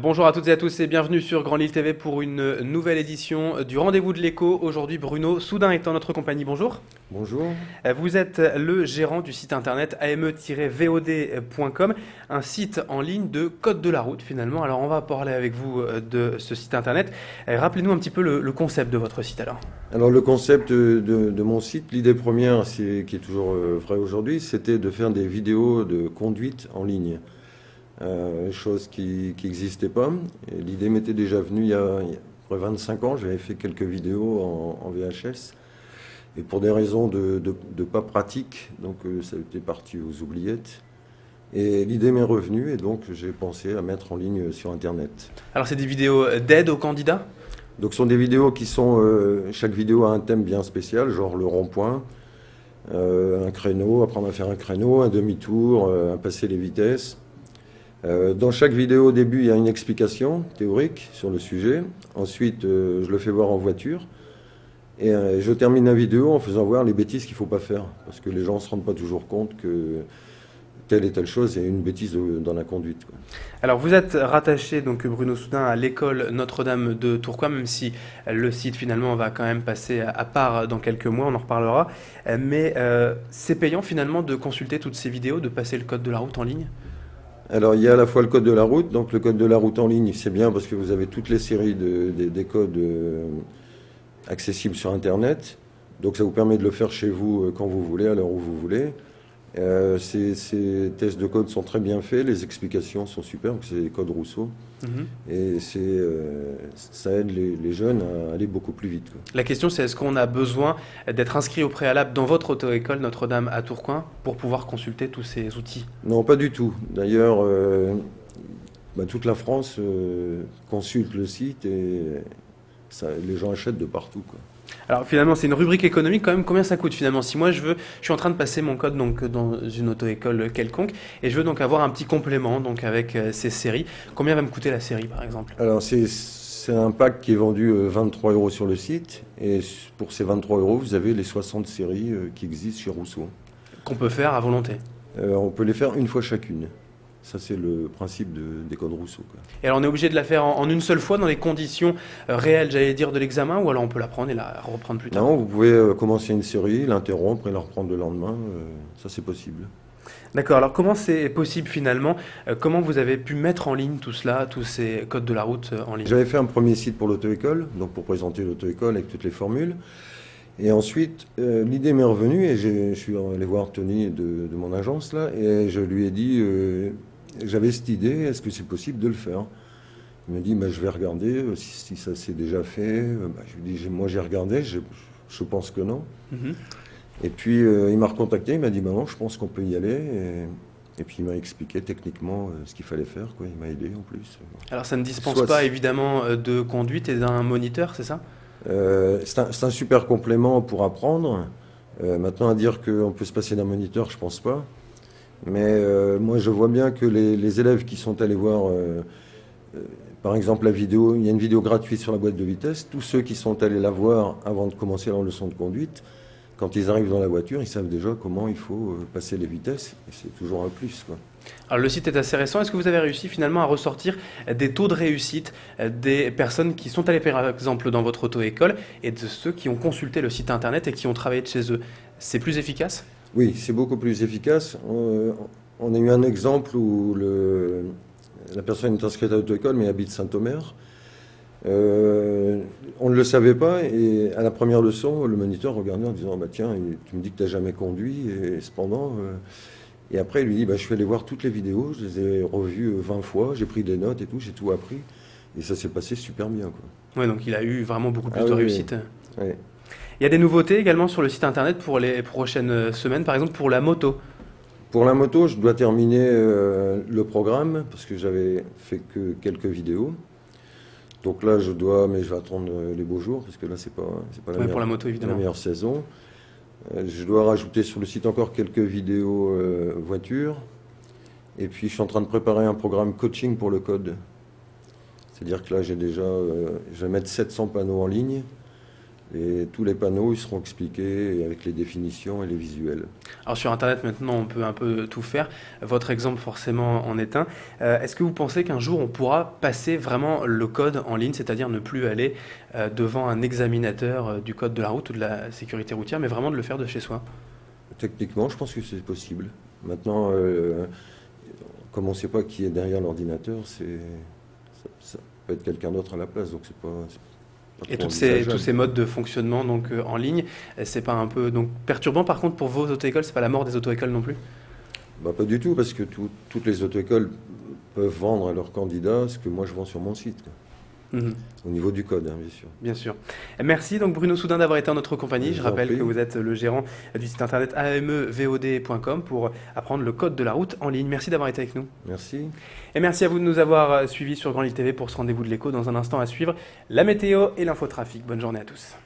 Bonjour à toutes et à tous et bienvenue sur Grand Lille TV pour une nouvelle édition du Rendez-vous de l'écho. Aujourd'hui, Bruno Soudin est en notre compagnie. Bonjour. Bonjour. Vous êtes le gérant du site internet ame-vod.com, un site en ligne de code de la route finalement. Alors on va parler avec vous de ce site internet. Rappelez-nous un petit peu le concept de votre site alors. Alors le concept de mon site, l'idée première, qui est toujours vraie aujourd'hui, c'était de faire des vidéos de conduite en ligne. Chose qui n'existait pas. L'idée m'était déjà venue il y a près 25 ans. J'avais fait quelques vidéos en VHS. Et pour des raisons de pas pratique, donc ça a été parti aux oubliettes. Et l'idée m'est revenue et donc j'ai pensé à mettre en ligne sur Internet. Alors c'est des vidéos d'aide aux candidats ? Donc ce sont des vidéos qui sont... chaque vidéo a un thème bien spécial, genre le rond-point, un créneau, apprendre à faire un créneau, un demi-tour, un passer les vitesses. Dans chaque vidéo, au début, il y a une explication théorique sur le sujet. Ensuite, je le fais voir en voiture. Et je termine la vidéo en faisant voir les bêtises qu'il ne faut pas faire. Parce que les gens ne se rendent pas toujours compte que telle et telle chose est une bêtise dans la conduite, quoi. Alors vous êtes rattaché, donc Bruno Soudin, à l'école Notre-Dame de Tourcoing, même si le site finalement va quand même passer à part dans quelques mois, on en reparlera. Mais c'est payant finalement de consulter toutes ces vidéos, de passer le code de la route en ligne ? Alors il y a à la fois le code de la route, donc le code de la route en ligne, c'est bien parce que vous avez toutes les séries des codes accessibles sur Internet. Donc ça vous permet de le faire chez vous quand vous voulez, à l'heure où vous voulez. Ces tests de code sont très bien faits, les explications sont super, donc c'est les codes Rousseau. Et ça aide les jeunes à aller beaucoup plus vite, quoi. La question c'est est-ce qu'on a besoin d'être inscrit au préalable dans votre auto-école Notre-Dame à Tourcoing pour pouvoir consulter tous ces outils ? Non, pas du tout. D'ailleurs, toute la France consulte le site et les gens achètent de partout, quoi. Alors finalement c'est une rubrique économique quand même, combien ça coûte finalement? Si moi je suis en train de passer mon code donc dans une auto-école quelconque et je veux donc avoir un petit complément donc avec ces séries, combien va me coûter la série par exemple? Alors c'est un pack qui est vendu 23 € sur le site et pour ces 23 €, vous avez les 60 séries qui existent chez Rousseau. Qu'on peut faire à volonté. On peut les faire une fois chacune. Ça, c'est le principe des codes Rousseau, quoi. Et alors on est obligé de la faire en une seule fois dans les conditions réelles, j'allais dire, de l'examen, ou alors on peut la prendre et la reprendre plus tard? Non, vous pouvez commencer une série, l'interrompre et la reprendre le lendemain. Ça, c'est possible. D'accord, alors comment c'est possible finalement? Comment vous avez pu mettre en ligne tout cela, tous ces codes de la route en ligne? J'avais fait un premier site pour l'auto-école, donc pour présenter l'auto-école avec toutes les formules. Et ensuite, l'idée m'est revenue et je suis allé voir Tony de mon agence là et je lui ai dit, j'avais cette idée, est-ce que c'est possible de le faire? Il m'a dit, je vais regarder si ça s'est déjà fait. Je lui ai dit, moi j'ai regardé, je pense que non. Et puis il m'a recontacté, il m'a dit, non, je pense qu'on peut y aller. Et puis il m'a expliqué techniquement ce qu'il fallait faire, quoi. Il m'a aidé en plus. Alors ça ne dispense pas évidemment de conduite et d'un moniteur, c'est ça? C'est un super complément pour apprendre. Maintenant, à dire qu'on peut se passer d'un moniteur, je pense pas. Mais moi, je vois bien que les élèves qui sont allés voir, par exemple, la vidéo, il y a une vidéo gratuite sur la boîte de vitesse. Tous ceux qui sont allés la voir avant de commencer leur leçon de conduite, quand ils arrivent dans la voiture, ils savent déjà comment il faut passer les vitesses. Et c'est toujours un plus, quoi. Alors le site est assez récent. Est-ce que vous avez réussi finalement à ressortir des taux de réussite des personnes qui sont allées par exemple dans votre auto-école et de ceux qui ont consulté le site internet et qui ont travaillé de chez eux? C'est plus efficace? Oui, c'est beaucoup plus efficace. On a eu un exemple où la personne est inscrite à l'auto-école mais habite Saint-Omer. On ne le savait pas et à la première leçon, le moniteur regardait en disant tiens, tu me dis que tu n'as jamais conduit et cependant... Et après, il lui dit, je suis allé voir toutes les vidéos, je les ai revues 20 fois, j'ai pris des notes et tout, j'ai tout appris. Et ça s'est passé super bien, quoi. Ouais, donc il a eu vraiment beaucoup plus de réussite. Oui. Il y a des nouveautés également sur le site internet pour les prochaines semaines, par exemple pour la moto. Pour la moto, je dois terminer le programme, parce que j'avais fait que quelques vidéos. Donc là, mais je vais attendre les beaux jours, parce que là, c'est pas pour la moto, évidemment. La meilleure saison. Je dois rajouter sur le site encore quelques vidéos voitures. Et puis, je suis en train de préparer un programme coaching pour le code. C'est-à-dire que là, je vais mettre 700 panneaux en ligne Et tous les panneaux ils seront expliqués avec les définitions et les visuels. Alors sur Internet maintenant on peut un peu tout faire, votre exemple forcément en est un. Est-ce que vous pensez qu'un jour on pourra passer vraiment le code en ligne, c'est-à-dire ne plus aller devant un examinateur du code de la route ou de la sécurité routière, mais vraiment de le faire de chez soi? Techniquement, je pense que c'est possible. Maintenant, comme on ne sait pas qui est derrière l'ordinateur, ça peut être quelqu'un d'autre à la place, donc c'est pas Et trop tous envisageable. ces modes de fonctionnement donc en ligne, c'est pas un peu donc perturbant par contre pour vos auto-écoles, c'est pas la mort des auto-écoles non plus? Bah, pas du tout, parce que toutes les auto-écoles peuvent vendre à leurs candidats ce que moi je vends sur mon site, quoi. Mhm. Au niveau du code, hein, bien sûr. Bien sûr. Merci donc Bruno Soudin d'avoir été en notre compagnie. Je Je vous en rappelle prie. que vous êtes le gérant du site internet amevod.com pour apprendre le code de la route en ligne. Merci d'avoir été avec nous. Merci. Et merci à vous de nous avoir suivis sur Grand Lille TV pour ce rendez-vous de l'écho. Dans un instant à suivre, la météo et l'infotrafic. Bonne journée à tous.